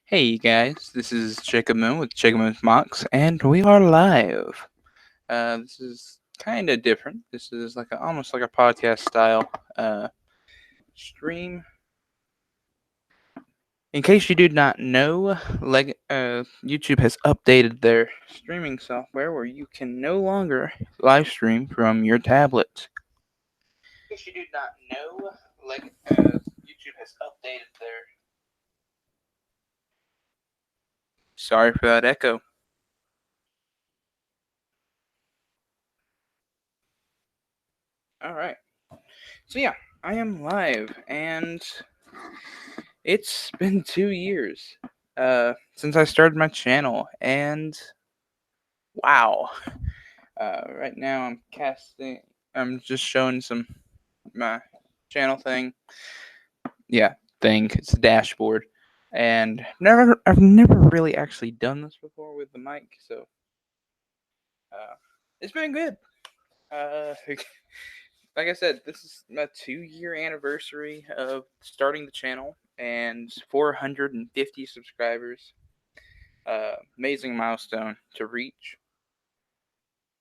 Hey guys, this is Jacob Moon with Jacob Moon's Mox, and we are live. This is kind of different. This is almost like a podcast style stream. In case you did not know, YouTube has updated their streaming software where you can no longer live stream from your tablet. In case you did not know, YouTube has updated their. Sorry for that echo. All right. So yeah, I am live, and it's been 2 years since I started my channel, and wow. Right now I'm casting. I'm just showing my channel thing. Yeah, thing. It's a dashboard, and I've never really actually done this before with the mic, so it's been good. Like I said, this is my 2 year anniversary of starting the channel and 450 subscribers. Amazing milestone to reach.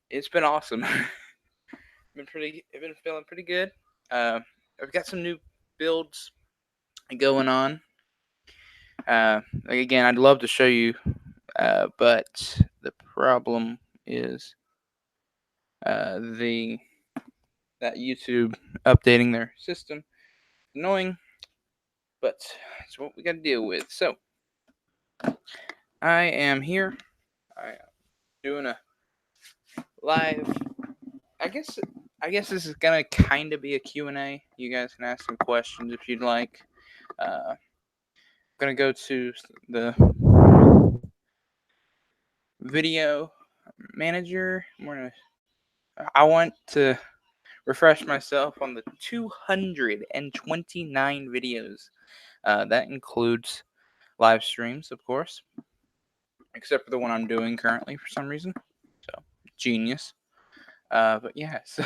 It's been awesome. I've been feeling pretty good. I've got some new builds going on. Again, I'd love to show you, but the problem is the that YouTube updating their system. Annoying, but it's what we got to deal with. So I am here. I am doing a live. I guess I guess this is gonna kind of be a Q&A. You guys can ask some questions if you'd like. I'm gonna go to the video manager. I want to refresh myself on the 229 videos. That includes live streams, of course, except for the one I'm doing currently for some reason. So genius. But yeah, so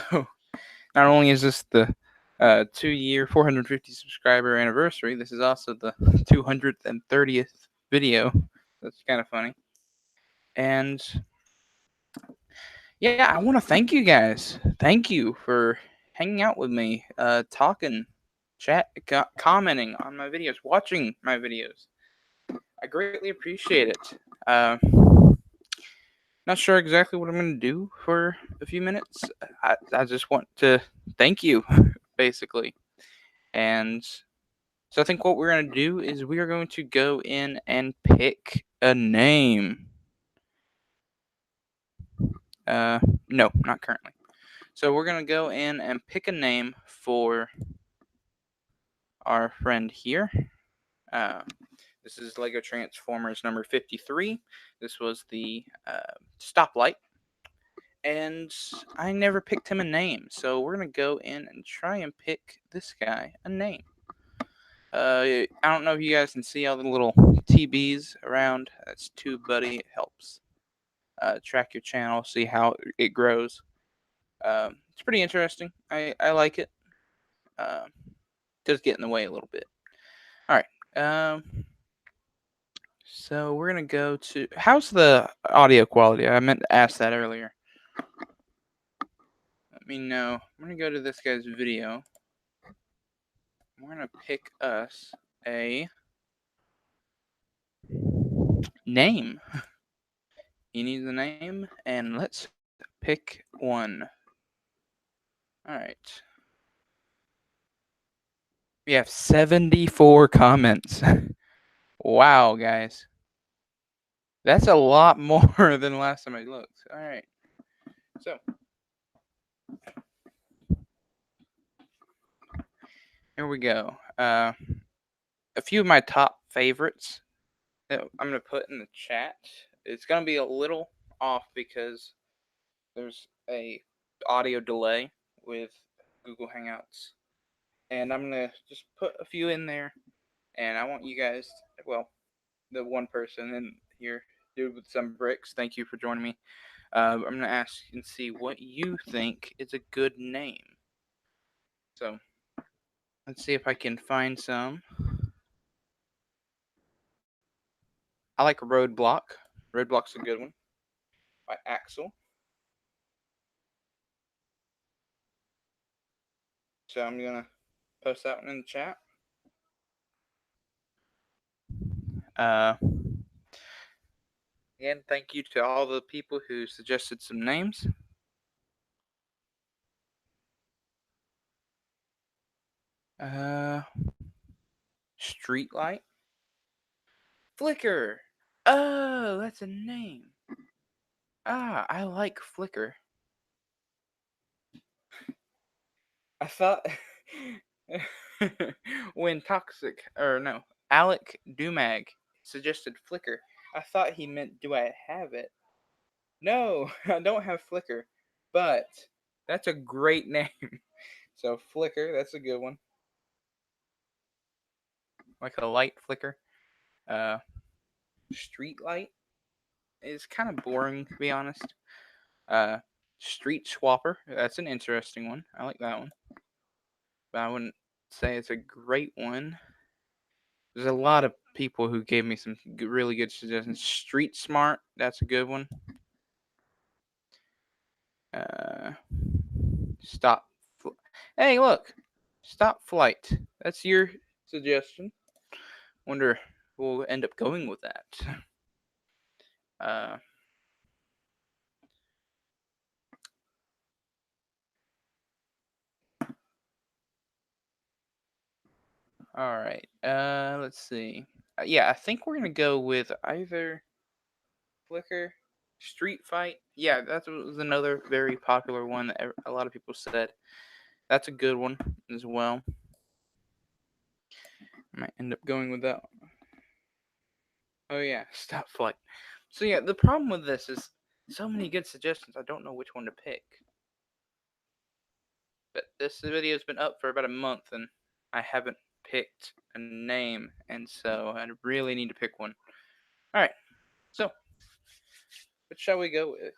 not only is this the 2 year, 450 subscriber anniversary, this is also the 230th video. That's kind of funny. And yeah, I want to thank you guys. Thank you for hanging out with me, talking, commenting on my videos, watching my videos. I greatly appreciate it. Not sure exactly what I'm going to do for a few minutes. I just want to thank you, basically. And so I think what we're going to do is we are going to go in and pick a name. No, not currently. So we're going to go in and pick a name for our friend here. This is Lego Transformers number 53. This was the stoplight. And I never picked him a name. So we're going to go in and try and pick this guy a name. I don't know if you guys can see all the little TBs around. That's Tube Buddy. It helps track your channel, see how it grows. It's pretty interesting. I like it. Uh, does get in the way a little bit. All right. So we're gonna go to. How's the audio quality? I meant to ask that earlier. Let me know. I'm gonna go to this guy's video. We're gonna pick us a name. He needs a name, and let's pick one. All right. We have 74 comments. Wow, guys. That's a lot more than last time I looked. All right. So, here we go. A few of my top favorites that I'm going to put in the chat. It's going to be a little off because there's a audio delay with Google Hangouts. And I'm going to just put a few in there. And I want you guys, well, the one person in here, dude with some bricks, thank you for joining me. I'm going to ask and see what you think is a good name. So, let's see if I can find some. I like Roadblock. Roadblock's a good one by Axel. So I'm gonna post that one in the chat. Again, thank you to all the people who suggested some names. Streetlight. Flicker. Oh, that's a name. I like Flicker. I thought when Alec Dumag suggested Flicker, I thought he meant do I have it? No, I don't have Flicker, but that's a great name. So Flicker, that's a good one. Like a light flicker. Street light is kind of boring to be honest. Street Swapper, that's an interesting one. I like that one, but I wouldn't say it's a great one. There's a lot of people who gave me some really good suggestions. Street Smart, that's a good one. Uh, stop. Hey, look, Stop Flight. That's your suggestion. Wonder if we'll end up going with that. Uh, all right. Let's see. Yeah, I think we're gonna go with either Flicker, Street Fight. Yeah, that was another very popular one that a lot of people said. That's a good one as well. I might end up going with that one. Oh yeah, Stop Flight. So yeah, the problem with this is so many good suggestions. I don't know which one to pick. But this video's been up for about a month and I haven't picked a name, and so I really need to pick one. All right, so what shall we go with?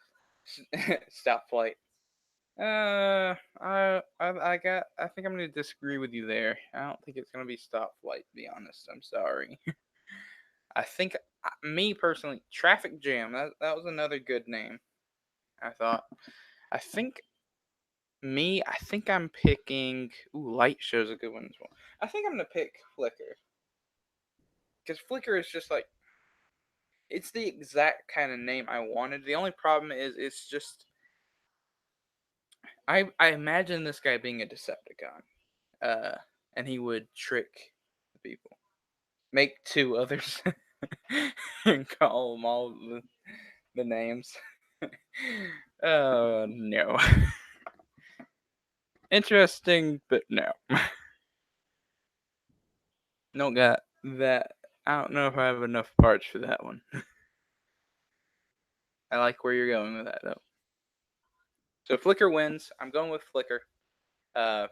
Stop Flight. I think I'm gonna disagree with you there. I don't think it's gonna be Stop Flight. To be honest, I'm sorry. I think me personally, Traffic Jam. That was another good name. I thought. I think I think I'm picking. Ooh, Light Show's a good one as well. I think I'm gonna pick Flicker because Flicker is just like it's the exact kind of name I wanted. The only problem is it's just I imagine this guy being a Decepticon, and he would trick the people, make two others, and call them all the names. Oh no. Interesting, but no. Don't got that. I don't know if I have enough parts for that one. I like where you're going with that though. So Flicker wins. I'm going with Flicker. Uh,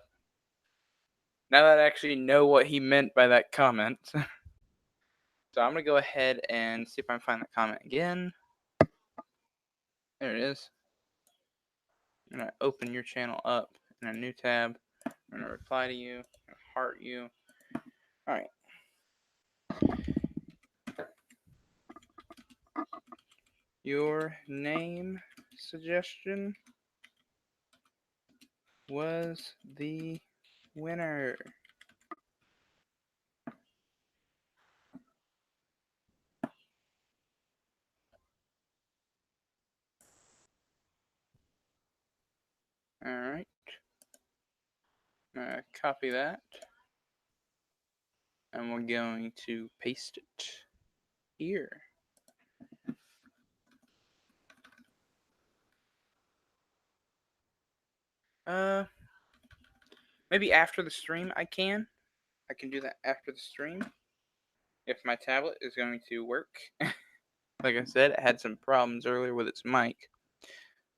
now that I actually know what he meant by that comment. So I'm gonna go ahead and see if I can find that comment again. There it is. I'm gonna open your channel up in a new tab. I'm gonna reply to you, heart you. All right. Your name suggestion was the winner. All right. Copy that. And we're going to paste it here. Maybe after the stream I can do that after the stream if my tablet is going to work. Like I said, it had some problems earlier with its mic.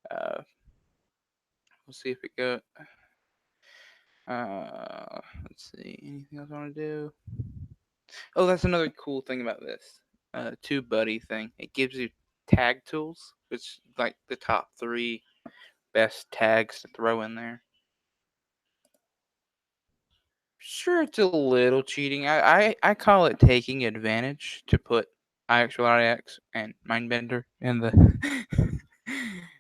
We'll see if it goes. Let's see. Anything else I want to do? Oh, that's another cool thing about this TubeBuddy thing. It gives you tag tools. It's like the top 3 best tags to throw in there. Sure, it's a little cheating. I call it taking advantage to put IX and Mindbender in the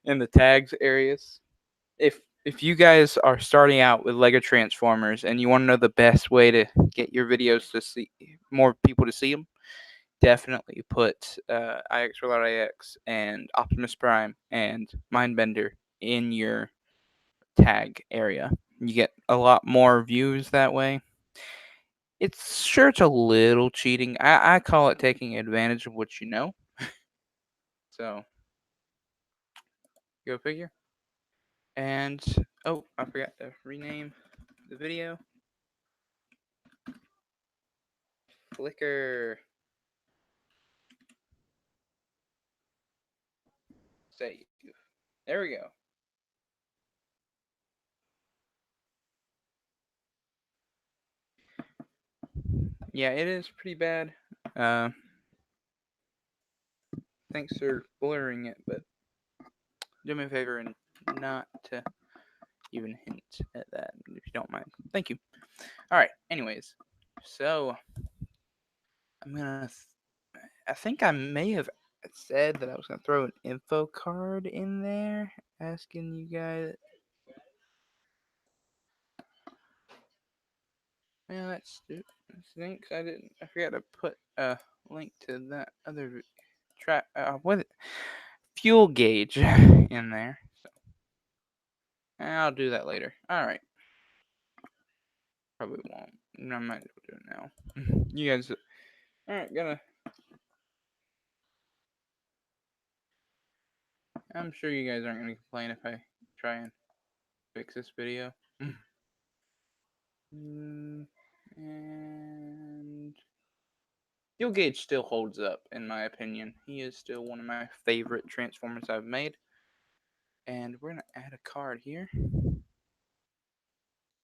in the tags areas. If you guys are starting out with Lego Transformers and you want to know the best way to get your videos to see more people to see them, definitely put IX and Optimus Prime and Mindbender in your tag area. You get a lot more views that way. It's a little cheating. I call it taking advantage of what you know. So go figure. And oh, I forgot to rename the video. Flickr. Save. There we go. Yeah, it is pretty bad. Thanks for blurring it, but do me a favor and not to even hint at that, if you don't mind. Thank you. All right. Anyways, so I'm gonna. I think I may have said that I was gonna throw an info card in there, asking you guys. Yeah, that's stinks. I didn't. I forgot to put a link to that other trap. What fuel gauge in there. So I'll do that later. All right. Probably won't. I might as well do it now. You guys. All right. I'm sure you guys aren't gonna complain if I try and fix this video. And Fuel Gauge still holds up, in my opinion. He is still one of my favorite Transformers I've made. And we're going to add a card here.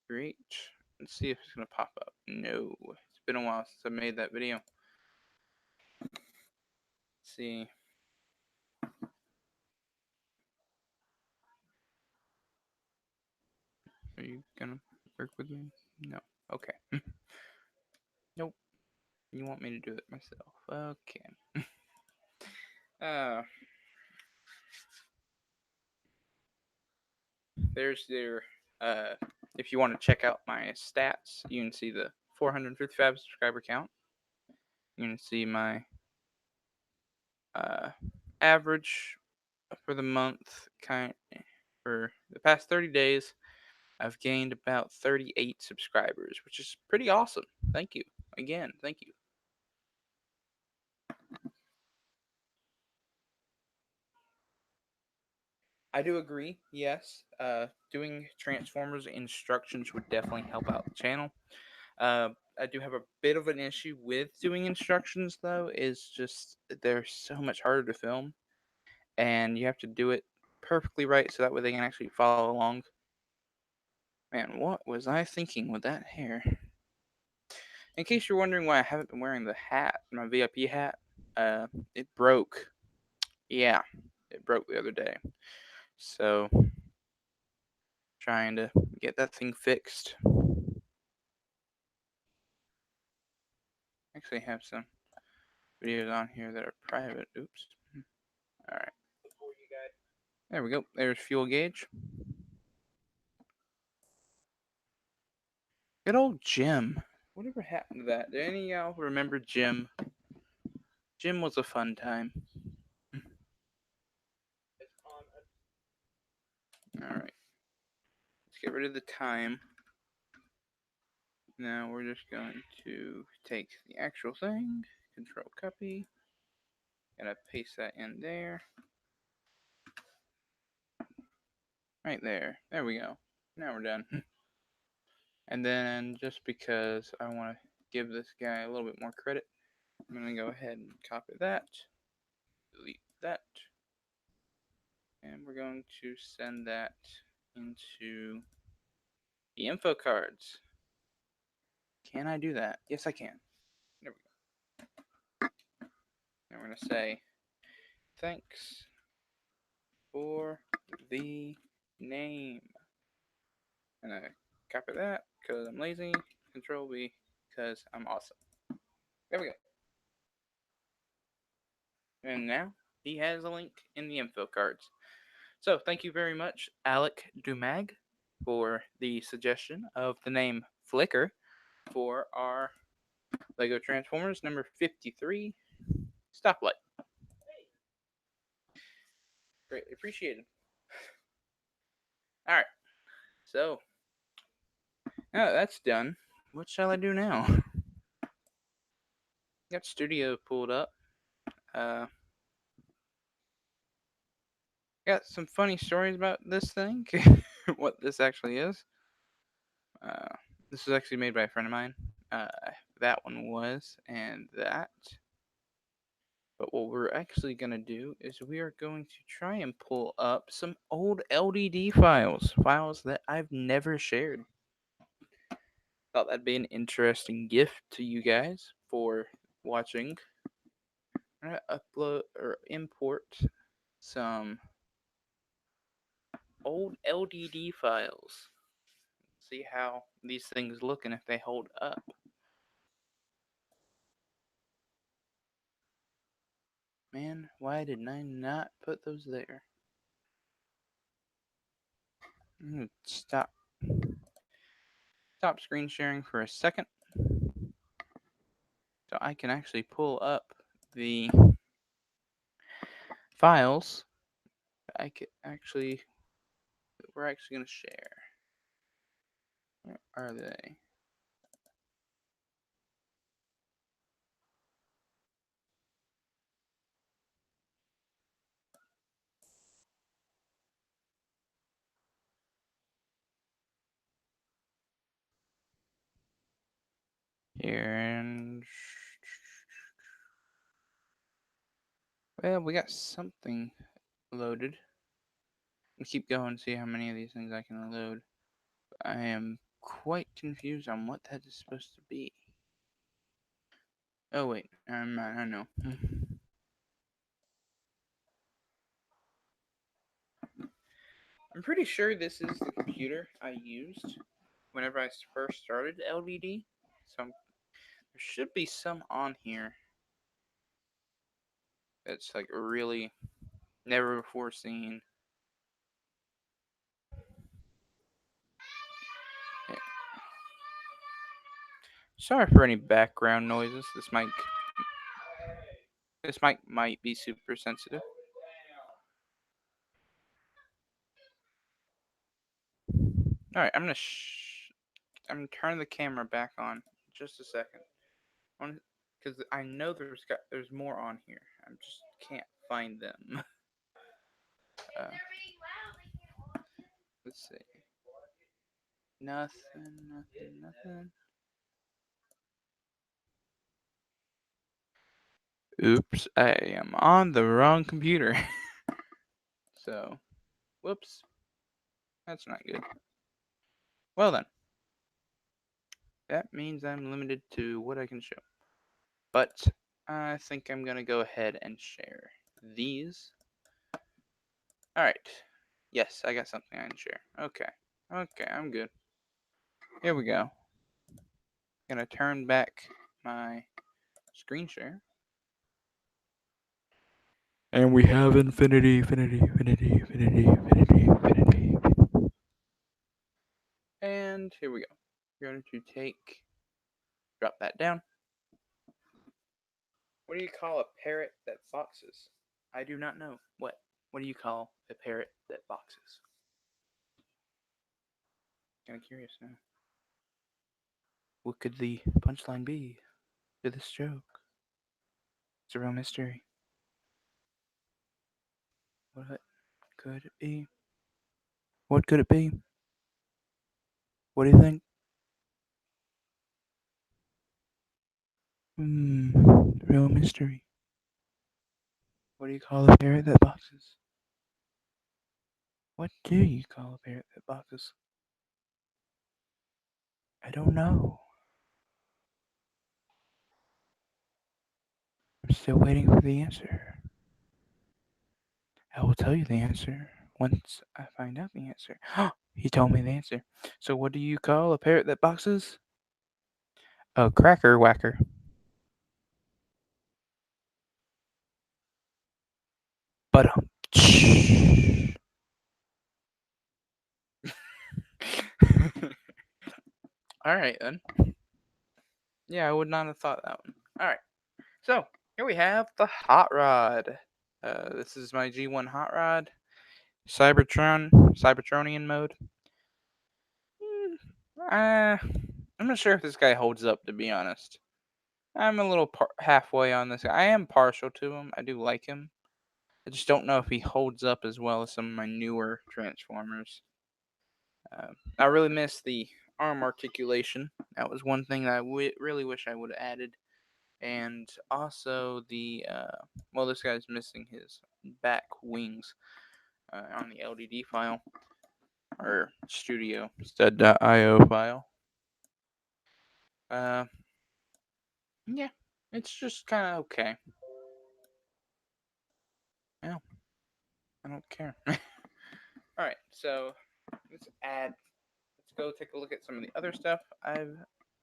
Great. Let's see if it's going to pop up. No. It's been a while since I made that video. Let's see. Are you going to work with me? No. Okay. Nope. You want me to do it myself. Okay. There's their if you want to check out my stats, you can see the 455 subscriber count. You can see my average for the month. For the past 30 days, I've gained about 38 subscribers, which is pretty awesome. Thank you again. Thank you. I do agree. Yes, doing Transformers instructions would definitely help out the channel. I do have a bit of an issue with doing instructions, though. Is just they're so much harder to film, and you have to do it perfectly right so that way they can actually follow along. Man, what was I thinking with that hair? In case you're wondering why I haven't been wearing the hat, my VIP hat, it broke. Yeah, it broke the other day. So, trying to get that thing fixed. Actually, have some videos on here that are private. Oops. All right. There we go. There's fuel gauge. Good old Jim. Whatever happened to that? Do any of y'all remember Jim? Jim was a fun time. All right. Let's get rid of the time. Now we're just going to take the actual thing, control copy, and I paste that in there. Right there. There we go. Now we're done. And then just because I want to give this guy a little bit more credit, I'm going to go ahead and copy that, delete that, and we're going to send that into the info cards. Can I do that? Yes, I can. There we go. And we're going to say, thanks for the name. And I copy that because I'm lazy. Control V because I'm awesome. There we go. And now he has a link in the info cards. So thank you very much, Alec Dumag, for the suggestion of the name Flicker for our Lego Transformers number 53 Stoplight. Greatly appreciated. All right, so now that's done, what shall I do now? Got Studio pulled up. Got some funny stories about this thing, what this actually is. Uh, this was actually made by a friend of mine. Uh, that one was, and that. But what we're actually going to do is we are going to try and pull up some old LDD files that I've never shared. Thought that'd be an interesting gift to you guys for watching. I'm going to upload or import some old LDD files. See how these things look and if they hold up. Man, why did I not put those there? I'm gonna stop screen sharing for a second so I can actually pull up the files I could actually we're actually gonna share. Where are they? Here and well, we got something loaded. I'll keep going, see how many of these things I can load. I am quite confused on what that is supposed to be. Oh wait, I know. I'm pretty sure this is the computer I used whenever I first started LDD. So there should be some on here that's like really never before seen. Yeah. Sorry for any background noises. This might be super sensitive. All right, I'm turning the camera back on just a second. Because I know there's more on here. I just can't find them. Uh, let's see. Nothing. Oops, I am on the wrong computer. So, whoops. That's not good. Well then, that means I'm limited to what I can show. But I think I'm gonna go ahead and share these. Alright. Yes, I got something I can share. Okay. Okay, I'm good. Here we go. Gonna turn back my screen share. And we have infinity. And here we go. We're going to drop that down. What do you call a parrot that boxes? I do not know. What do you call a parrot that boxes? Kind of curious now. What could the punchline be to this joke? It's a real mystery. What could it be? What could it be? What do you think? Real mystery. What do you call a parrot that boxes? What do you call a parrot that boxes? I don't know. I'm still waiting for the answer. I will tell you the answer once I find out the answer. He told me the answer. So, what do you call a parrot that boxes? A cracker whacker. Alright then. Yeah, I would not have thought that one. Alright. So, here we have the Hot Rod. This is my G1 Hot Rod. Cybertronian mode. I'm not sure if this guy holds up, to be honest. I'm a little halfway on this guy. I am partial to him. I do like him. I just don't know if he holds up as well as some of my newer Transformers. I really miss the arm articulation. That was one thing that I really wish I would have added. And also this guy's missing his back wings on the LDD file or studio stud.io file. Yeah, it's just kind of okay. Yeah, I don't care. All right, so let's go take a look at some of the other stuff I've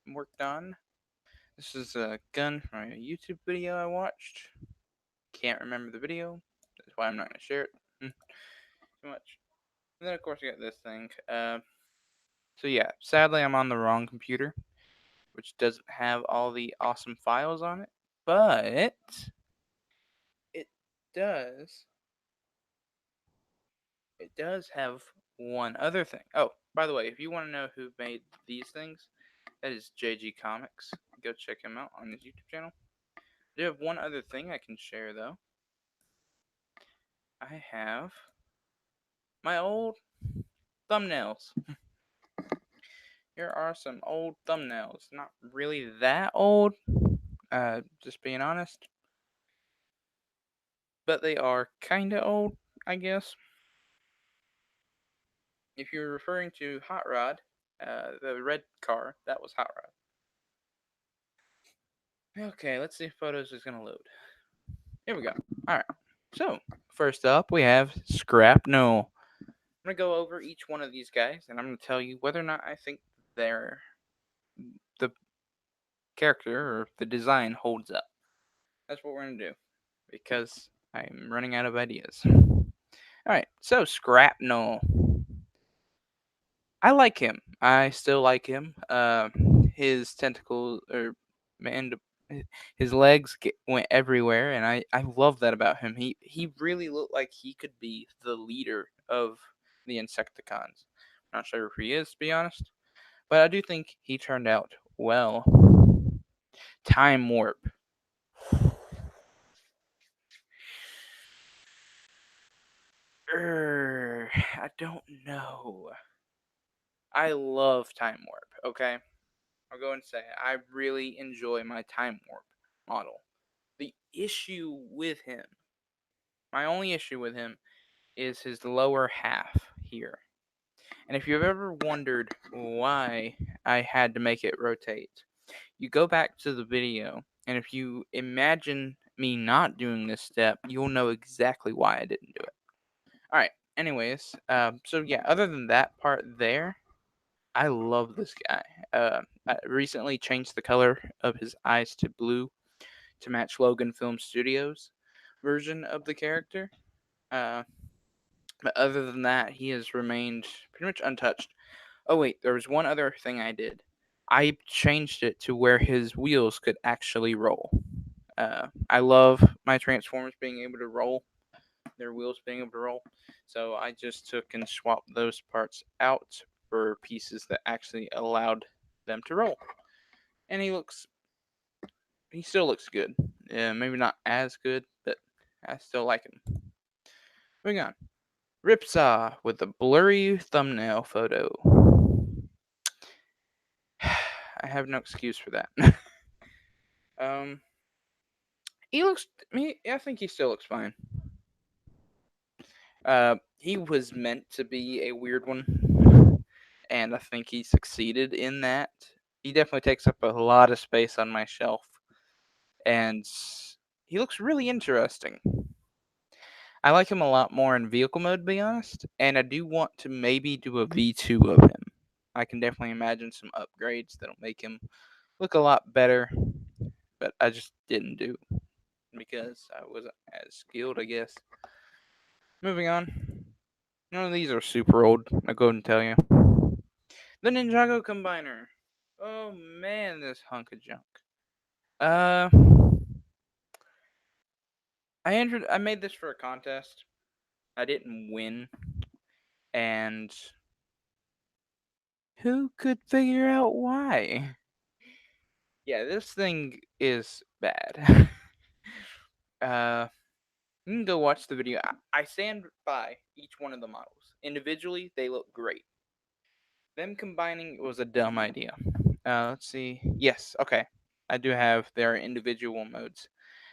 worked on. This is a gun from a YouTube video I watched. Can't remember the video. That's why I'm not going to share it too much. And then, of course, I got this thing. So, yeah, sadly, I'm on the wrong computer, which doesn't have all the awesome files on it. But it does. It does have one other thing. Oh, by the way, if you want to know who made these things, that is JG Comics. Go check him out on his YouTube channel. I do have one other thing I can share, though. I have my old thumbnails. Here are some old thumbnails. Not really that old, just being honest. But they are kinda old, I guess. If you're referring to Hot Rod, the red car, that was Hot Rod. Okay, let's see if photos is gonna load. Here we go. Alright. So, first up we have Scrapnel. I'm gonna go over each one of these guys and I'm gonna tell you whether or not I think the character or the design holds up. That's what we're gonna do. Because I'm running out of ideas. Alright, so Scrapnel. I like him. I still like him. His tentacles his legs went everywhere, and I love that about him. He really looked like he could be the leader of the Insecticons. I'm not sure if he is, to be honest, but I do think he turned out well. Time Warp. I don't know. I love Time Warp. Okay, I'll go and say it. I really enjoy my Time Warp model. The issue with him, my only issue with him, is his lower half here. And if you've ever wondered why I had to make it rotate, you go back to the video, and if you imagine me not doing this step, you'll know exactly why I didn't do it. Alright, anyways, so yeah, other than that part there, I love this guy. I recently changed the color of his eyes to blue to match Logan Film Studios' version of the character. But other than that, he has remained pretty much untouched. Oh wait, there was one other thing I did. I changed it to where his wheels could actually roll. I love my Transformers being able to roll, their wheels being able to roll. So I just took and swapped those parts out for pieces that actually allowed them to roll. And he still looks good. Maybe not as good, but I still like him. Moving on. Ripsaw with a blurry thumbnail photo. I have no excuse for that. He looks. I think he still looks fine. He was meant to be a weird one, and I think he succeeded in that. He definitely takes up a lot of space on my shelf, and he looks really interesting. I like him a lot more in vehicle mode, to be honest, and I do want to maybe do a V2 of him. I can definitely imagine some upgrades that'll make him look a lot better, but I just didn't do because I wasn't as skilled, I guess. Moving on. None of these are super old, I'll go ahead and tell you. The Ninjago Combiner. Oh man, this hunk of junk. Uh, I made this for a contest. I didn't win, and who could figure out why? Yeah, this thing is bad. uh, you can go watch the video. I stand by each one of the models. Individually, they look great. Them combining was a dumb idea. Let's see. Yes, okay. I do have their individual modes.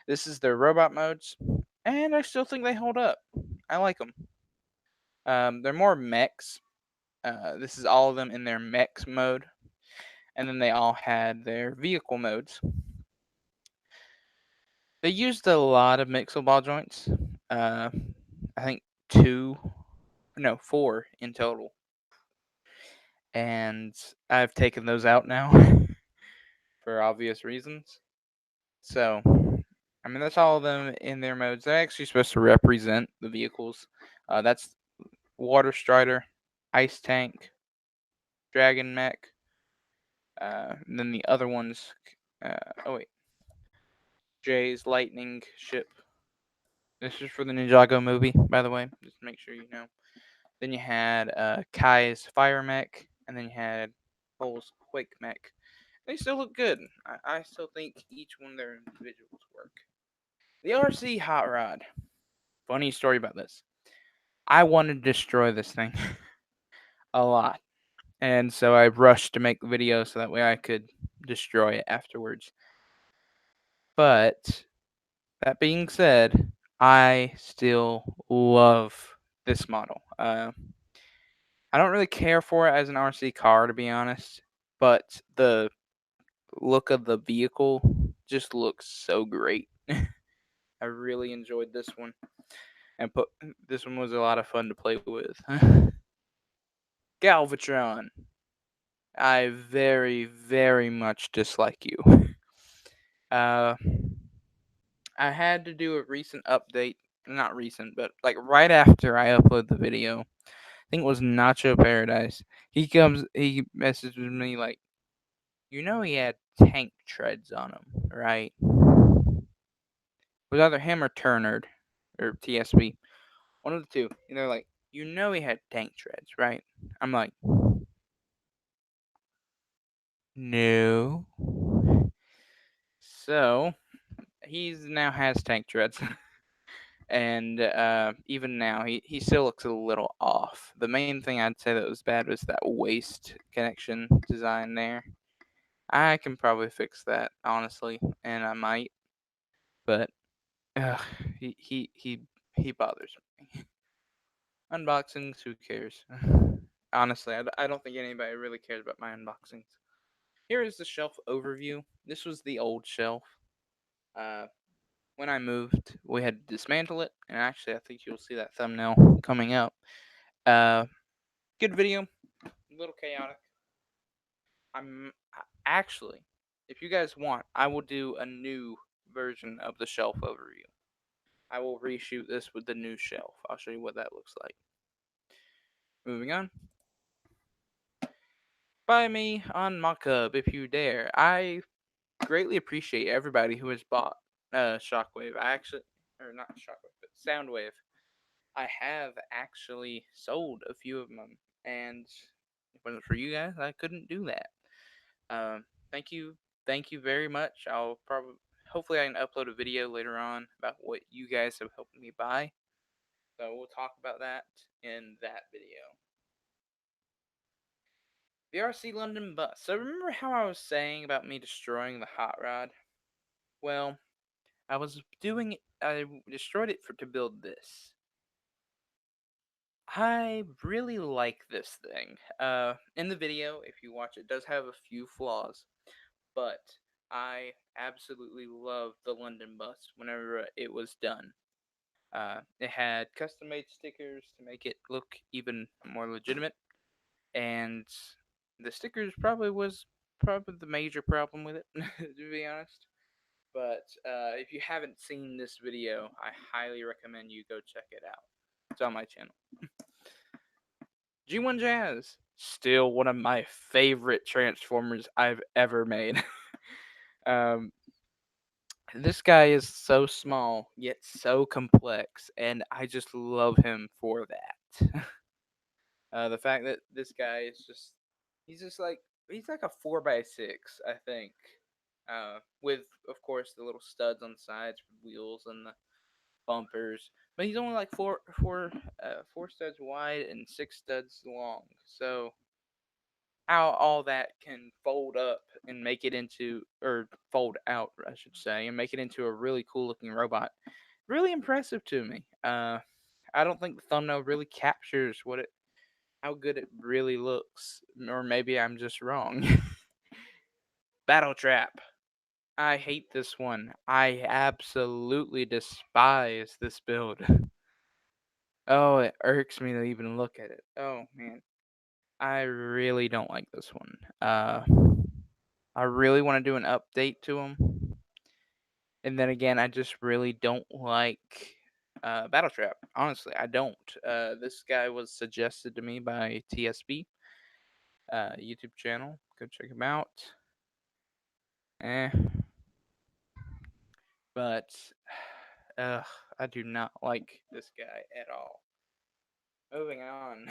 This is their robot modes, and I still think they hold up. I like them. They're more mechs. This is all of them in their mechs mode, and then they all had their vehicle modes. They used a lot of mixel ball joints. Uh, I think four in total, and I've taken those out now for obvious reasons. So, I mean, that's all of them in their modes. They're actually supposed to represent the vehicles. That's Water Strider, Ice Tank, Dragon Mech. And then the other ones. Oh wait, Jay's Lightning Ship. This is for the Ninjago movie, by the way. Just to make sure you know. Then you had Kai's Fire Mech, and then you had Bull's Quake Mech. They still look good. I still think each one of their individuals work. The RC Hot Rod. Funny story about this. I wanted to destroy this thing a lot. And so I rushed to make the video so that way I could destroy it afterwards. But that being said, I still love this model. I don't really care for it as an RC car, to be honest, but the look of the vehicle just looks so great. I really enjoyed this one, and this one was a lot of fun to play with. Galvatron, I very, very much dislike you. Uh, I had to do a recent update, not recent, but like right after I uploaded the video. I think it was Nacho Paradise. He messages me like, he had tank treads on him, right? It was either him or Turnerd or TSB, one of the two. And they're like, he had tank treads, right? I'm like, no. So he's now has tank treads. And even now, he still looks a little off. The main thing I'd say that was bad was that waist connection design there. I can probably fix that, honestly, and I might, but ugh, he he he he bothers me. Unboxings, who cares? Honestly, I don't think anybody really cares about my unboxings. Here is the shelf overview. This was the old shelf. Uh, when I moved, we had to dismantle it, and actually, I think you'll see that thumbnail coming up. Uh, Good video, a little chaotic. Actually, if you guys want, I will do a new version of the shelf overview. I will reshoot this with the new shelf. I'll show you what that looks like. Moving on. Buy me on Mockup if you dare. I greatly appreciate everybody who has bought Shockwave. Or not Shockwave, but Soundwave. I have actually sold a few of them, and if it wasn't for you guys, I couldn't do that. Thank you very much. Hopefully I can upload a video later on about what you guys have helped me buy. So we'll talk about that in that video. The RC London bus. So remember how I was saying about me destroying the hot rod? Well, I destroyed it to build this. I really like this thing. In the video, if you watch it, does have a few flaws, but I absolutely love the London bus whenever it was done. It had custom made stickers to make it look even more legitimate, and the stickers probably the major problem with it, to be honest. But if you haven't seen this video, I highly recommend you go check it out. It's on my channel. G1 Jazz. still one of my favorite Transformers I've ever made. um, this guy is so small yet so complex, and I just love him for that. The fact that this guy is he's just like he's like a 4x6, I think. With of course the little studs on the sides for wheels and the bumpers, but he's only like four studs wide and 6 studs long. So how all that can fold up and make it into, or fold out, I should say, and make it into a really cool looking robot, really impressive to me. I don't think the thumbnail really captures how good it really looks, or maybe I'm just wrong. Battle Trap. I hate this one. I absolutely despise this build. Oh, it irks me to even look at it. Oh man, I really don't like this one. I really want to do an update to them, and then again, I just really don't like Battle Trap. Honestly, I don't. This guy was suggested to me by TSB, YouTube channel. Go check him out. Eh, but I do not like this guy at all. Moving on.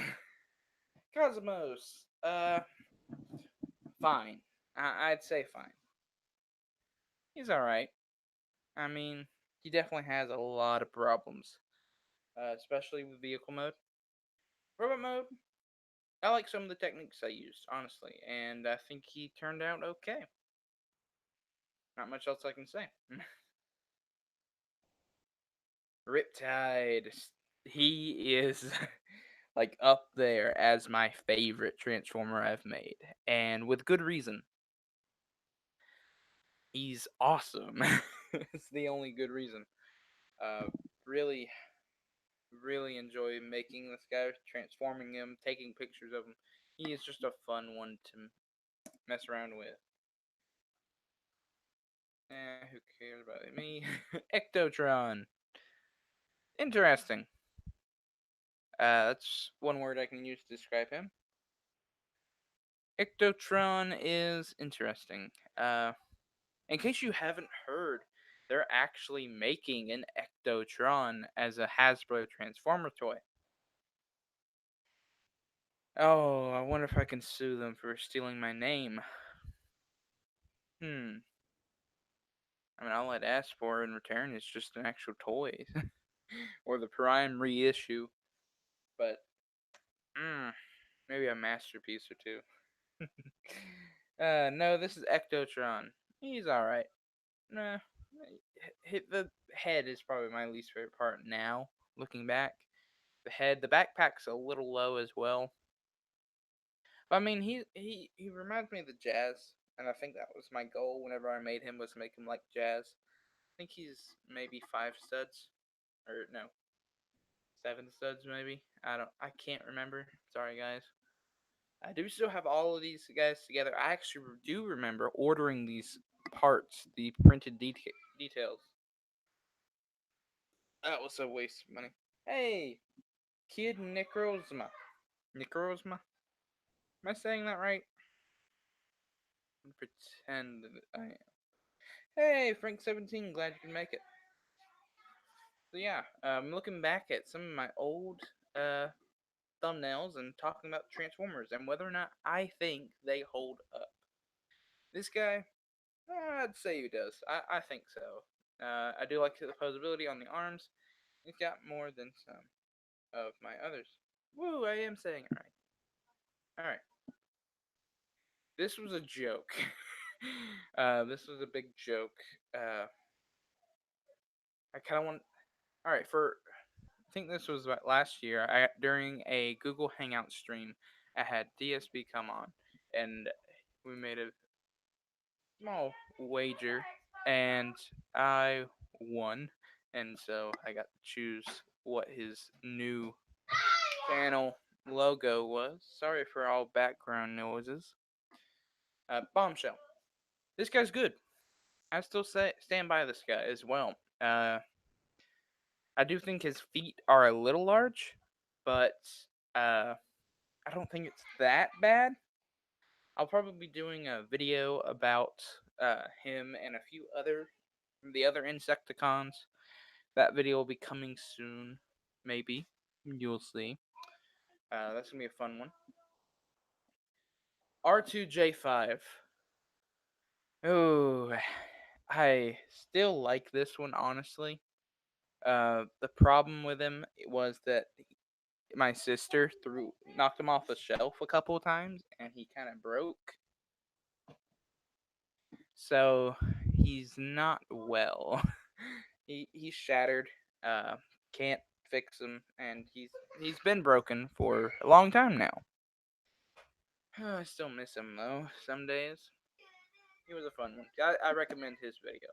Cosmos. Fine. I'd say fine. He's alright. I mean, he definitely has a lot of problems, especially with vehicle mode. Robot mode, I like some of the techniques I used, honestly, and I think he turned out okay. Not much else I can say. Riptide. He is like up there as my favorite Transformer I've made, and with good reason. He's awesome. It's the only good reason. Uh, really, really enjoy making this guy, transforming him, taking pictures of him. He is just a fun one to mess around with. Who cares about me? Ectotron. Interesting. That's one word I can use to describe him. Ectotron is interesting. In case you haven't heard, they're actually making an Ectotron as a Hasbro Transformer toy. Oh, I wonder if I can sue them for stealing my name. Hmm. I mean, all I'd ask for in return is just an actual toy. Or the Prime reissue. But, maybe a masterpiece or two. No, this is Ectotron. He's alright. Nah, the head is probably my least favorite part now, looking back. The backpack's a little low as well. But I mean, he reminds me of the Jazz, and I think that was my goal whenever I made him, was make him like Jazz. I think he's maybe 5 studs, or no, 7 studs maybe. I can't remember. Sorry guys. I do still have all of these guys together. I actually do remember ordering these parts, the printed details. That was a waste of money. Hey, Kid Necrozma. Necrozma? Am I saying that right? Pretend that I am. Hey, Frank17, glad you can make it. So yeah, looking back at some of my old thumbnails and talking about Transformers and whether or not I think they hold up. This guy, I'd say he does. I think so. I do like the posability on the arms. He's got more than some of my others. Woo, I am saying it right. Alright. This was a joke. This was a big joke. I kind of want. Alright, I think this was about last year. During a Google Hangout stream, I had DSB come on, and we made a small wager, and I won, and so I got to choose what his new channel logo was. Sorry for all background noises. Bombshell. This guy's good. I still stand by this guy as well. I do think his feet are a little large, but I I don't think it's that bad. I'll probably be doing a video about him and a few the other Insecticons. That video will be coming soon, maybe. You'll see. That's gonna be a fun one. R2J5. Oh, I still like this one, honestly. The problem with him was that my sister knocked him off the shelf a couple of times, and he kind of broke. So he's not well. He's shattered. Uh, can't fix him, and he's been broken for a long time now. I still miss him though. Some days he was a fun one. I recommend his video.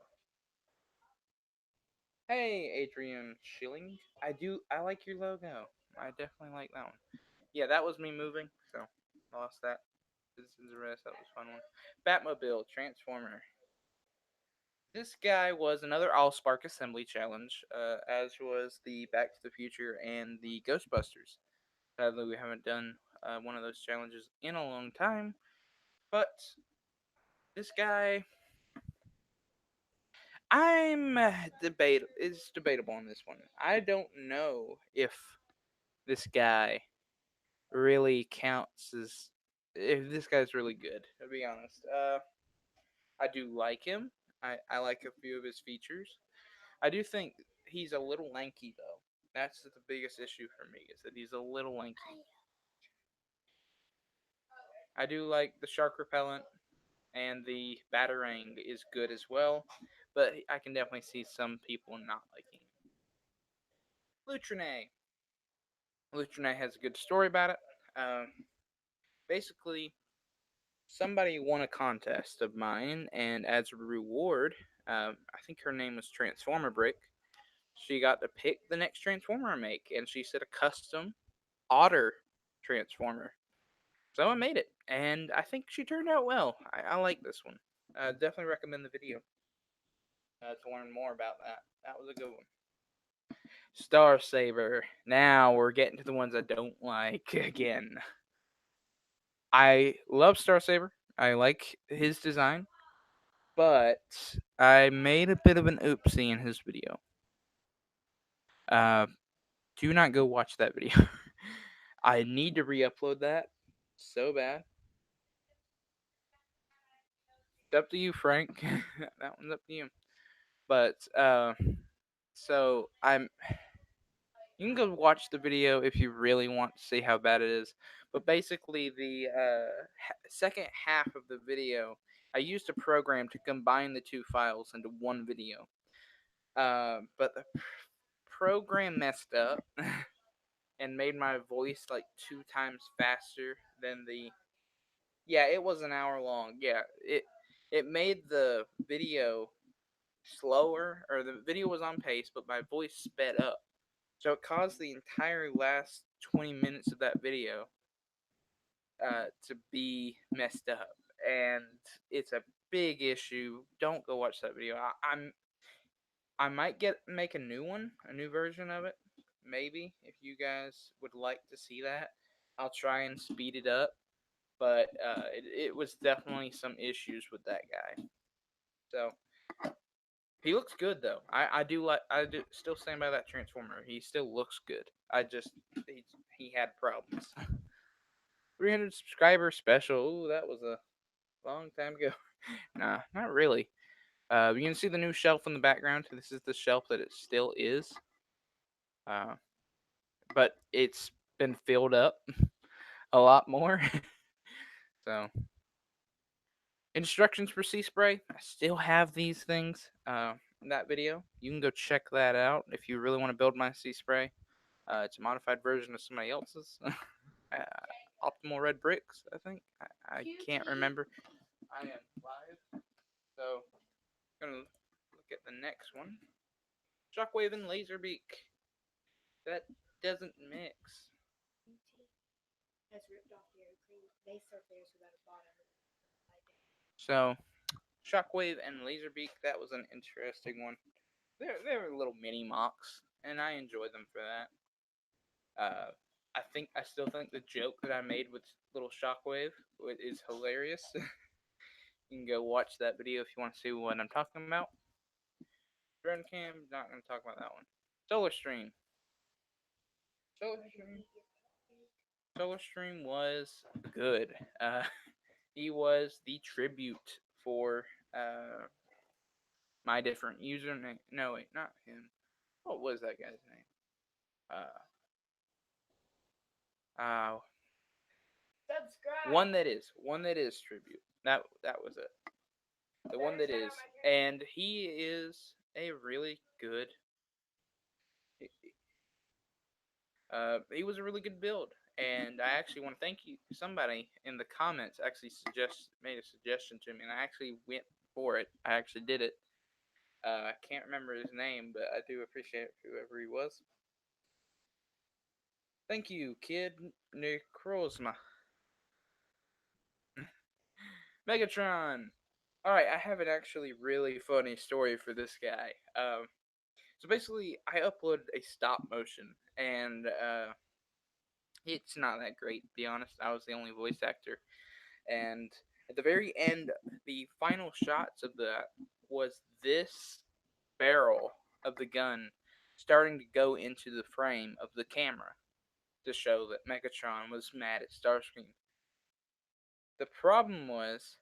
Hey, Adrian Schilling. I like your logo. I definitely like that one. Yeah, that was me moving, so I lost that. This is the rest. That was a fun one. Batmobile Transformer. This guy was another AllSpark Assembly challenge, as was the Back to the Future and the Ghostbusters. Sadly, we haven't done one of those challenges in a long time, but this guy, it's debatable on this one. I don't know if this guy really counts as if this guy's really good. To be honest, I do like him. I like a few of his features. I do think he's a little lanky though. That's the biggest issue for me is that he's a little lanky. I do like the shark repellent and the batarang is good as well, but I can definitely see some people not liking him. Lutrine. Lutrine has a good story about it. Basically, somebody won a contest of mine, and as a reward, I think her name was Transformer Brick. She got to pick the next Transformer I make, and she said a custom Otter Transformer. So I made it, and I think she turned out well. I like this one. Definitely recommend the video to learn more about that. That was a good one. Star Saber. Now we're getting to the ones I don't like again. I love Star Saber. I like his design, but I made a bit of an oopsie in his video. Uh, do not go watch that video. I need to re-upload that so bad. It's up to you, Frank. That one's up to you. But so I'm. You can go watch the video if you really want to see how bad it is. But basically, the second half of the video, I used a program to combine the two files into one video. But the program messed up and made my voice like 2 times faster than the. Yeah, it was an hour long. Yeah, it made the video slower, or the video was on pace, but my voice sped up. So it caused the entire last 20 minutes of that video to be messed up, and it's a big issue. Don't go watch that video. I might make a new one, a new version of it, maybe if you guys would like to see that. I'll try and speed it up, but it was definitely some issues with that guy. So he looks good though. I do still stand by that Transformer. He still looks good. He had problems. 300 subscriber special. Ooh, that was a long time ago. Nah, not really. You can see the new shelf in the background. This is the shelf that it still is. Uh, but it's been filled up a lot more. So instructions for sea spray. I still have these things. In that video, you can go check that out if you really want to build my sea spray. It's a modified version of somebody else's. Optimal Red Bricks, I think. I can't remember. I am live. So, I'm going to look at the next one. Shockwave and Laserbeak. That doesn't mix. So, Shockwave and Laserbeak, that was an interesting one. They're little mini mocks, and I enjoy them for that. I still think the joke that I made with little Shockwave is hilarious. You can go watch that video if you want to see what I'm talking about. Drone cam, not going to talk about that one. Solar Stream. Solar Stream. Solar Stream was good. He was the tribute for my different username. No, wait, not him. What was that guy's name? Uh, Subscribe. one that is tribute. That was it. The one that is, and he is a really good. He was a really good build, and I actually want to thank you. Somebody in the comments actually made a suggestion to me, and I actually went for it. I actually did it. I can't remember his name, but I do appreciate whoever he was. Thank you, Kid Necrozma. Megatron. All right, I have an actually really funny story for this guy. So basically, I uploaded a stop motion, and it's not that great, to be honest. I was the only voice actor, and at the very end, the final shots of that was this barrel of the gun starting to go into the frame of the camera to show that Megatron was mad at Starscream. The problem was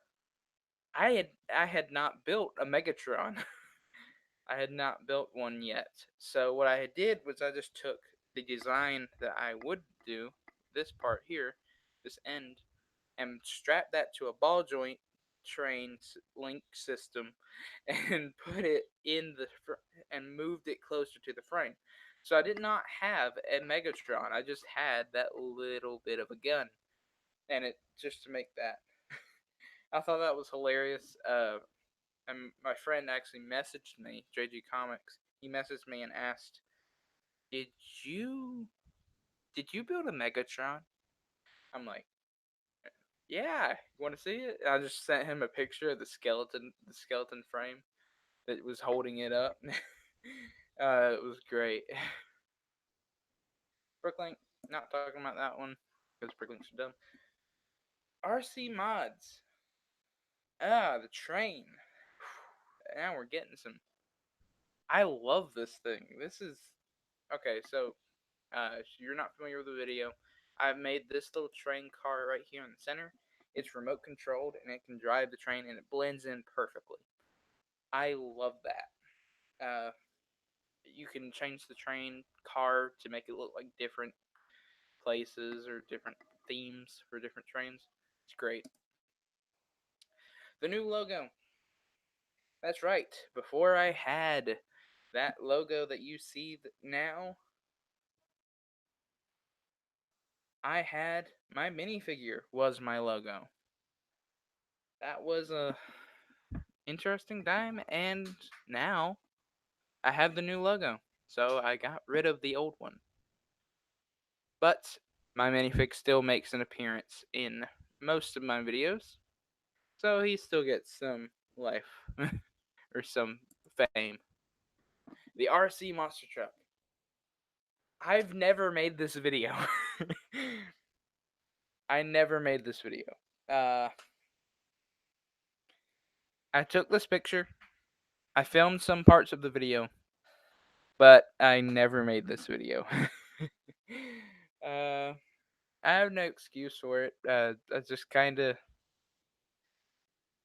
I had not built a Megatron. I had not built one yet. So what I did was I just took the design that I would do, this part here, this end, and strapped that to a ball joint train link system and put it in and moved it closer to the frame. So I did not have a Megatron. I just had that little bit of a gun, and it just to make that. I thought that was hilarious. And my friend actually messaged me, JG Comics. He messaged me and asked, "Did you did you build a Megatron?" I'm like, "Yeah, you want to see it?" I just sent him a picture of the skeleton frame that was holding it up. It was great. Brooklink, not talking about that one because Brooklink's dumb. RC mods. The train. Now we're getting some. I love this thing. This is okay. So if you're not familiar with the video, I've made this little train car right here in the center. It's remote controlled and it can drive the train and it blends in perfectly. I love that. You can change the train car to make it look like different places or different themes for different trains. It's great. The new logo. That's right. Before I had that logo that you see now, I had my minifigure was my logo. That was a interesting time, and now I have the new logo. So I got rid of the old one. But my minifig still makes an appearance in most of my videos. So he still gets some life or some fame. The RC monster truck. I've never made this video. I never made this video. Uh, I took this picture. I filmed some parts of the video, but I never made this video. uh, I have no excuse for it. I just kind of.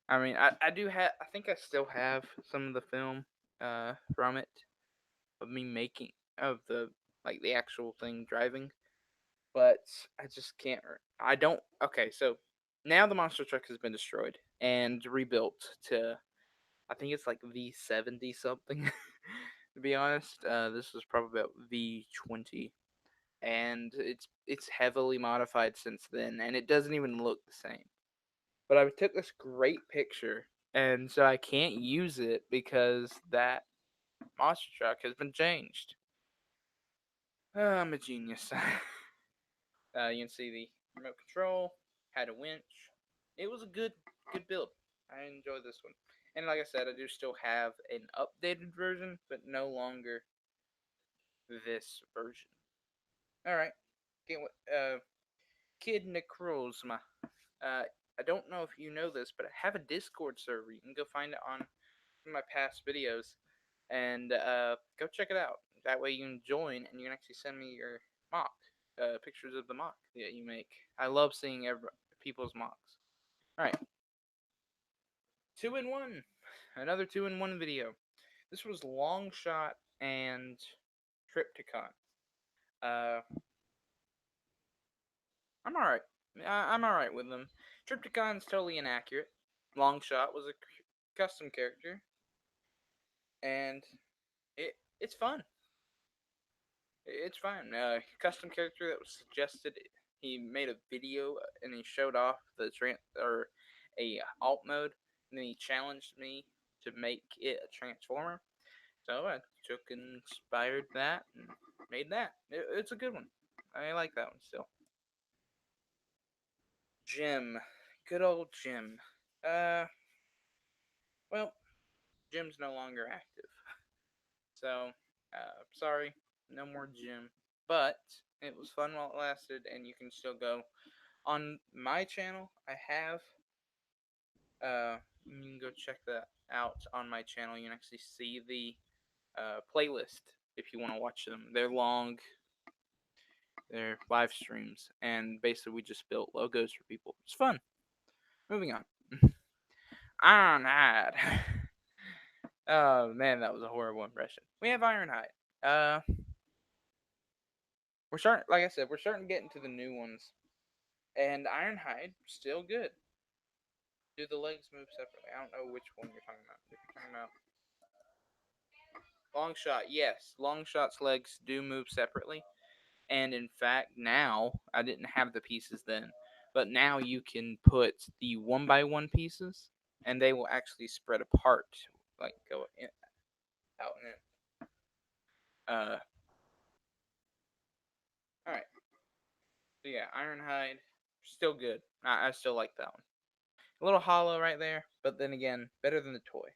I mean, I do have. I think I still have some of the film from it of me making of the actual thing driving, but I just can't. I don't. Okay, so now the monster truck has been destroyed and rebuilt to. I think it's like V70 something. To be honest, this was probably about V20, and it's heavily modified since then, and it doesn't even look the same. But I took this great picture, and so I can't use it because that monster truck has been changed. I'm a genius. You can see the remote control, had a winch. It was a good build. I enjoyed this one. And like I said, I do still have an updated version, but no longer this version. All right, Kid Necrozma. I don't know if you know this, but I have a Discord server. You can go find it on my past videos, and go check it out. That way you can join, and you can actually send me your mock, pictures of the mock that you make. I love seeing people's mocks. All right, 2-in-1, another 2-in-1 video. This was Longshot and Triptychon. I'm alright. I'm alright with them. Triptychon's totally inaccurate. Longshot was a custom character, and it's fun. It's fine. Custom character that was suggested. He made a video and he showed off the a alt mode, and then he challenged me to make it a transformer. So I took and inspired that and made that. It's a good one. I like that one still. Jim, good old Jim. Well, Jim's no longer active, so sorry, no more Jim. But it was fun while it lasted, and you can still go on my channel. I have you can go check that out on my channel. You can actually see the playlist if you want to watch them. They're long. They're live streams, and basically we just built logos for people. It's fun. Moving on. Ironhide. Oh man, that was a horrible impression. We have Ironhide. We're starting, like I said, we're starting to get into the new ones, and Ironhide still good. Do the legs move separately? I don't know which one you're talking about. If you're talking about Longshot, yes, Longshot's legs do move separately, and in fact, now I didn't have the pieces then, but now you can put the 1x1 pieces, and they will actually spread apart, like go in, out and in. All right. So yeah, Ironhide, still good. I still like that one. A little hollow right there, but then again, better than the toy.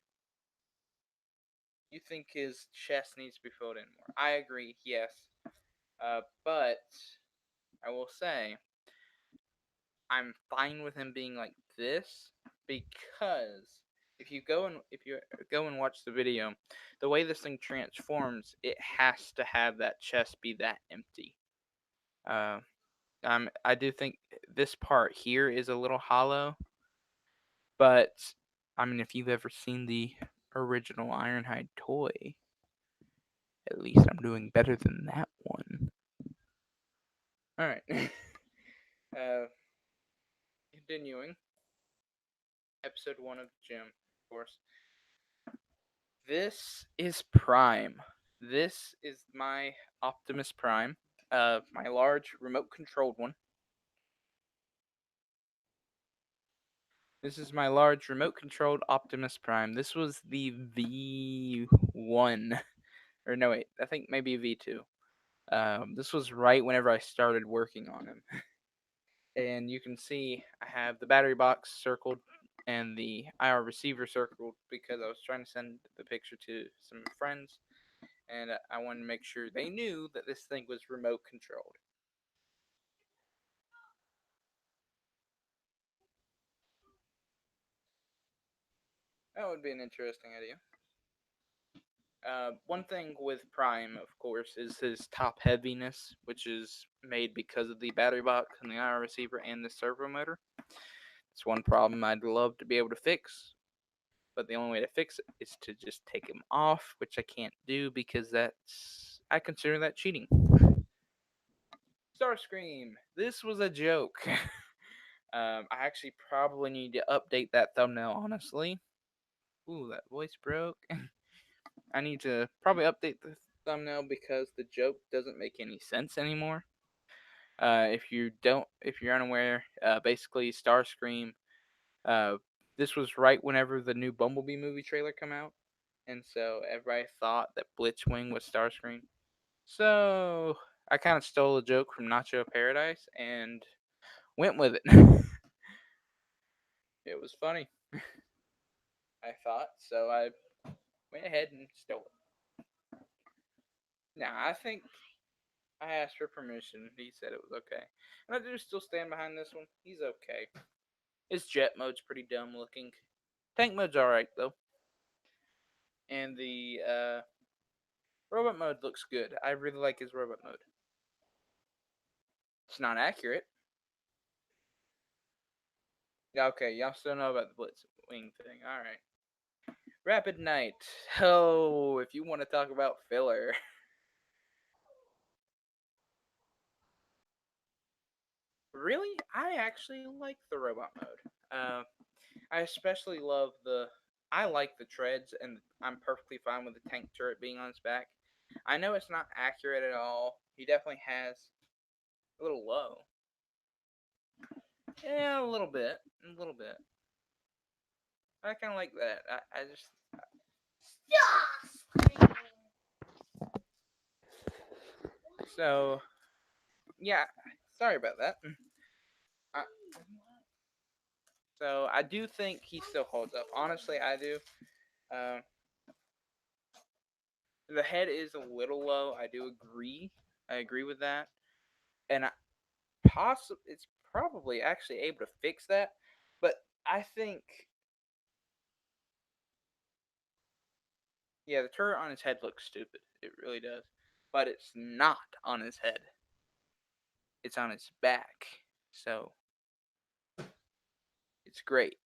You think his chest needs to be filled in more? I agree, yes. But I will say I'm fine with him being like this because if you go and watch the video, the way this thing transforms, it has to have that chest be that empty. I do think this part here is a little hollow, but I mean, if you've ever seen the original Ironhide toy, at least I'm doing better than that one. All right. Continuing. Episode 1 of Jim, of course. This is Prime. This is my Optimus Prime, my large remote-controlled one. This is my large remote-controlled Optimus Prime. This was the V1. Or no, wait, I think maybe V2. This was right whenever I started working on him. And you can see I have the battery box circled and the IR receiver circled because I was trying to send the picture to some friends, and I wanted to make sure they knew that this thing was remote controlled. That would be an interesting idea. One thing with Prime, of course, is his top heaviness, which is made because of the battery box and the IR receiver and the servo motor. It's one problem I'd love to be able to fix, but the only way to fix it is to just take him off, which I can't do because I consider that cheating. Starscream, this was a joke. I actually probably need to update that thumbnail, honestly. Ooh, that voice broke. I need to probably update the thumbnail because the joke doesn't make any sense anymore. If you're unaware, basically Starscream, this was right whenever the new Bumblebee movie trailer come out, and so everybody thought that Blitzwing was Starscream. So I kind of stole a joke from Nacho Paradise and went with it. It was funny, I thought, so I went ahead and stole it. Now, I think I asked for permission. He said it was okay. And I do still stand behind this one. He's okay. His jet mode's pretty dumb looking. Tank mode's alright, though. And the robot mode looks good. I really like his robot mode. It's not accurate. Okay, y'all still know about the Blitzwing thing. Alright. Rapid Knight. Oh, if you want to talk about filler. Really? I actually like the robot mode. I especially love the. I like the treads, and I'm perfectly fine with the tank turret being on his back. I know it's not accurate at all. He definitely has a little low. Yeah, a little bit. A little bit. I kind of like that. I just. So, yeah. Sorry about that. I, so, I do think he still holds up. Honestly, I do. Um, the head is a little low. I do agree. I agree with that. And it's probably actually able to fix that, but I think yeah, the turret on his head looks stupid. It really does, but it's not on his head. It's on his back, so it's great.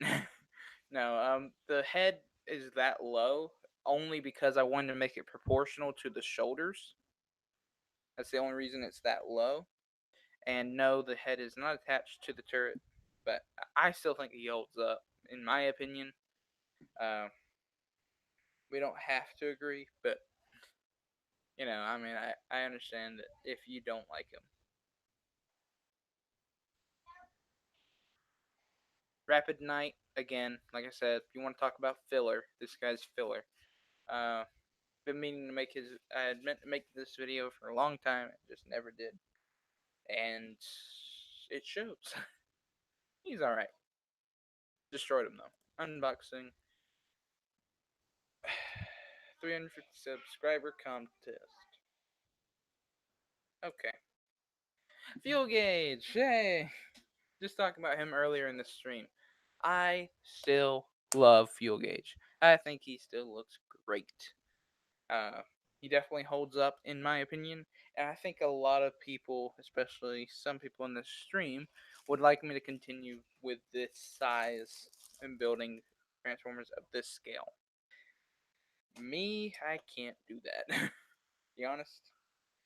No, the head is that low only because I wanted to make it proportional to the shoulders. That's the only reason it's that low. And no, the head is not attached to the turret, but I still think he holds up, in my opinion. Uh, we don't have to agree, but I mean, I understand that if you don't like him. Rapid Knight, again, like I said, if you want to talk about filler, this guy's filler. Uh, been meaning to make I had meant to make this video for a long time, I just never did. And it shows. He's alright. Destroyed him though. Unboxing. 350 subscriber contest. Okay. Fuel gauge. Yay. Just talking about him earlier in the stream. I still love Fuel Gauge. I think he still looks great. Uh, he definitely holds up, in my opinion, and I think a lot of people, especially some people in this stream, would like me to continue with this size and building Transformers of this scale. Me, I can't do that. Be honest.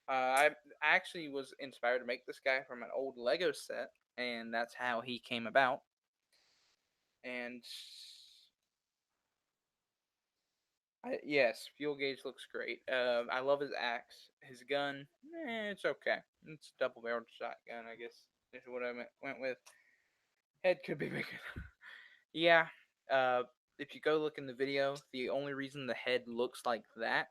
I actually was inspired to make this guy from an old Lego set, and that's how he came about. And yes, Fuel Gauge looks great. I love his axe. His gun, it's okay. It's a double-barreled shotgun, I guess. Is what I went with. Head could be bigger. Yeah. If you go look in the video, the only reason the head looks like that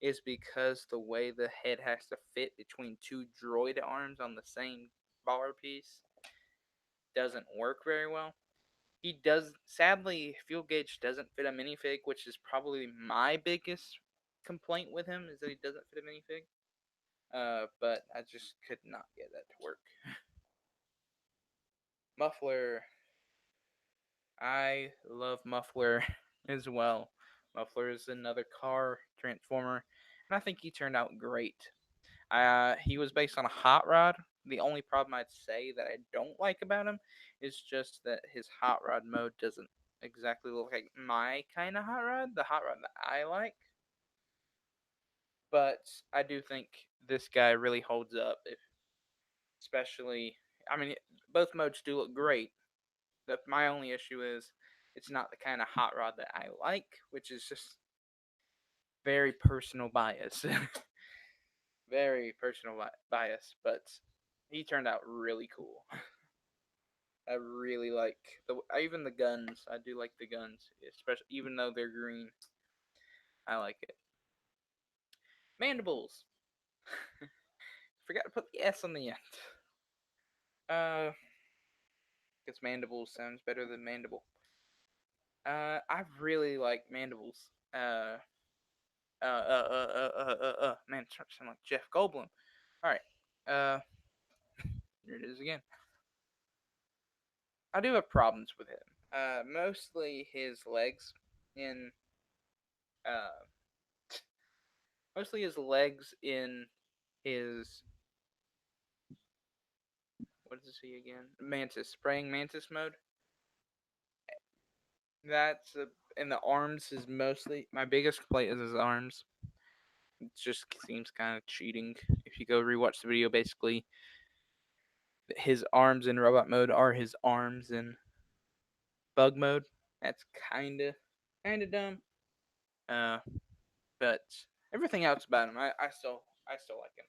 is because the way the head has to fit between two droid arms on the same bar piece doesn't work very well. He does, sadly, Fuel Gauge doesn't fit a minifig, which is probably my biggest complaint with him is that he doesn't fit a minifig. But I just could not get that to work. Muffler. I love Muffler as well. Muffler is another car transformer, and I think he turned out great. He was based on a hot rod. The only problem I'd say that I don't like about him is just that his hot rod mode doesn't exactly look like my kind of hot rod, the hot rod that I like. But I do think this guy really holds up, especially. I mean, both modes do look great. My only issue is it's not the kind of hot rod that I like, which is just very personal bias. Very personal bias, but he turned out really cool. I really like even the guns. I do like the guns, especially even though they're green. I like it. Mandibles. Forgot to put the S on the end. Guess mandibles sounds better than mandible. I really like mandibles. Man, it starts to sound like Jeff Goldblum. All right, Uh, here it is again. I do have problems with him. Mostly his legs in uh, mostly his legs in his what is he again? Mantis, praying mantis mode. That's and the arms is mostly my biggest complaint is his arms. It just seems kind of cheating. If you go rewatch the video, basically his arms in robot mode are his arms in bug mode. That's kinda dumb. Uh, but everything else about him, I still like him,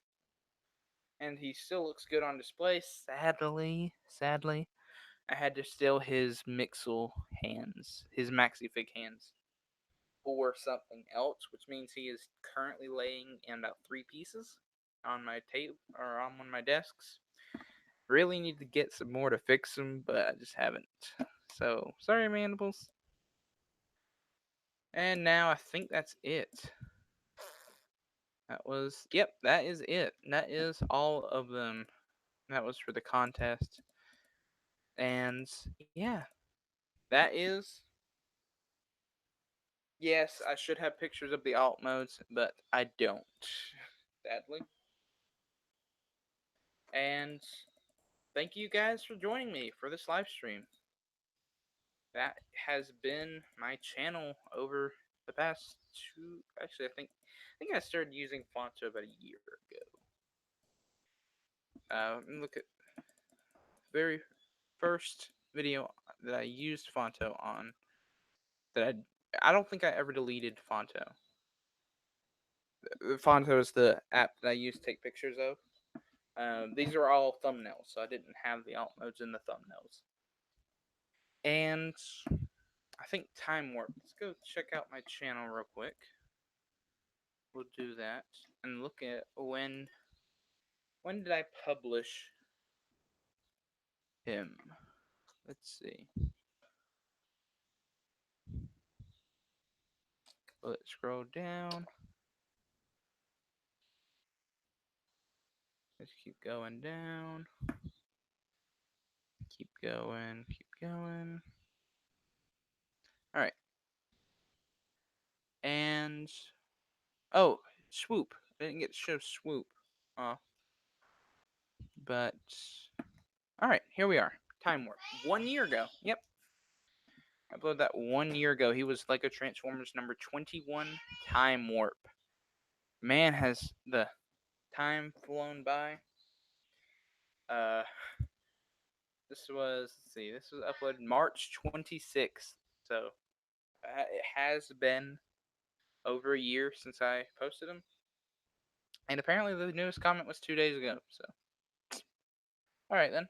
and he still looks good on display. Sadly, I had to steal his Mixel hands, his Maxifig hands, for something else, which means he is currently laying in about 3 pieces on my table or on one of my desks. Really need to get some more to fix them, but I just haven't. So sorry, mandibles. And now I think that's it. That is it. That is all of them. That was for the contest. And yeah, that is. Yes, I should have pictures of the alt modes, but I don't, sadly. And thank you guys for joining me for this live stream. That has been my channel over the past two. Actually, I think I started using Fonto about a year ago. Look at very first video that I used Fonto on. That I don't think I ever deleted Fonto. Fonto is the app that I use to take pictures of. These are all thumbnails, so I didn't have the alt modes in the thumbnails. And I think Time Warp. Let's go check out my channel real quick. We'll do that and look at when did I publish him? Let's see. Let's scroll down. Let's keep going down. Keep going. Keep going. All right. And oh, Swoop. I didn't get to show Swoop. But all right, here we are. Time Warp. 1 year ago. Yep. I uploaded that 1 year ago. He was Lego Transformers number 21, Time Warp. Man, has the time flown by. Uh, this was, let's see, this was uploaded March 26th. So it has been over a year since I posted them. And apparently the newest comment was 2 days ago. So, all right then.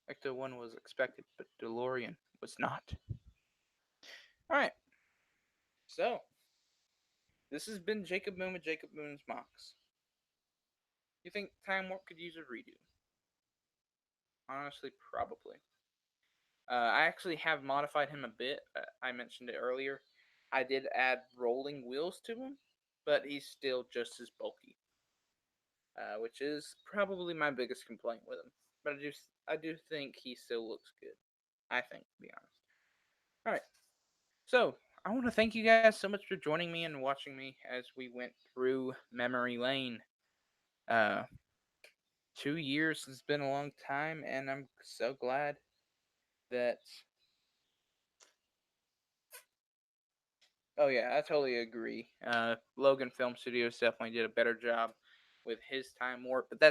Ecto 1 was expected, but DeLorean was not. All right. So, this has been Jacob Moon with Jacob Moon's Mox. You think Time Warp could use a redo? Honestly, probably. I actually have modified him a bit. I mentioned it earlier. I did add rolling wheels to him, but he's still just as bulky, which is probably my biggest complaint with him. But I do think he still looks good. I think, to be honest. All right. So I want to thank you guys so much for joining me and watching me as we went through memory lane. 2 years has been a long time, and I'm so glad that. Oh yeah, I totally agree. Logan Film Studios definitely did a better job with his Time Warp, but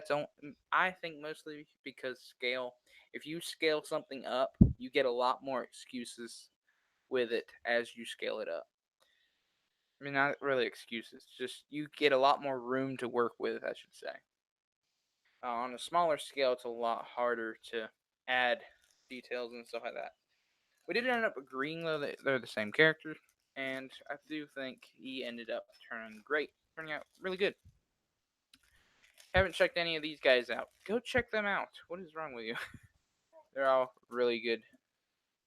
I think mostly because scale. If you scale something up, you get a lot more excuses with it as you scale it up. I mean, not really excuses, just you get a lot more room to work with, I should say. On a smaller scale, it's a lot harder to add details and stuff like that. We did end up agreeing, though, that they're the same character, and I do think he ended up turning out really good. Haven't checked any of these guys out. Go check them out. What is wrong with you? They're all really good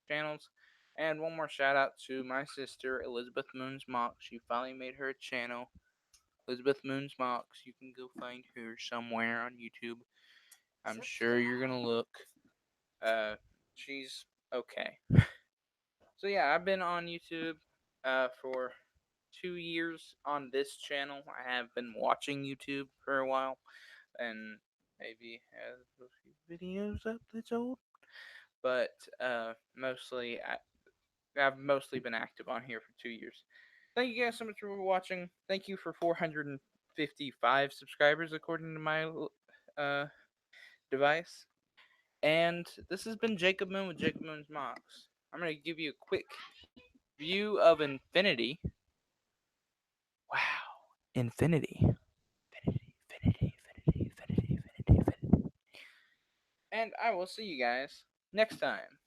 channels. And one more shout out to my sister, Elizabeth Moons Mock. She finally made her channel. Elizabeth Moons Mox. You can go find her somewhere on YouTube. I'm sure you're gonna look. She's okay. So yeah, I've been on YouTube for 2 years on this channel. I have been watching YouTube for a while, and maybe have a few videos up that's old. But I've mostly been active on here for 2 years. Thank you guys so much for watching. Thank you for 455 subscribers according to my device. And this has been Jacob Moon with Jacob Moon's Mox. I'm going to give you a quick view of infinity. Wow. Infinity. Infinity. And I will see you guys next time.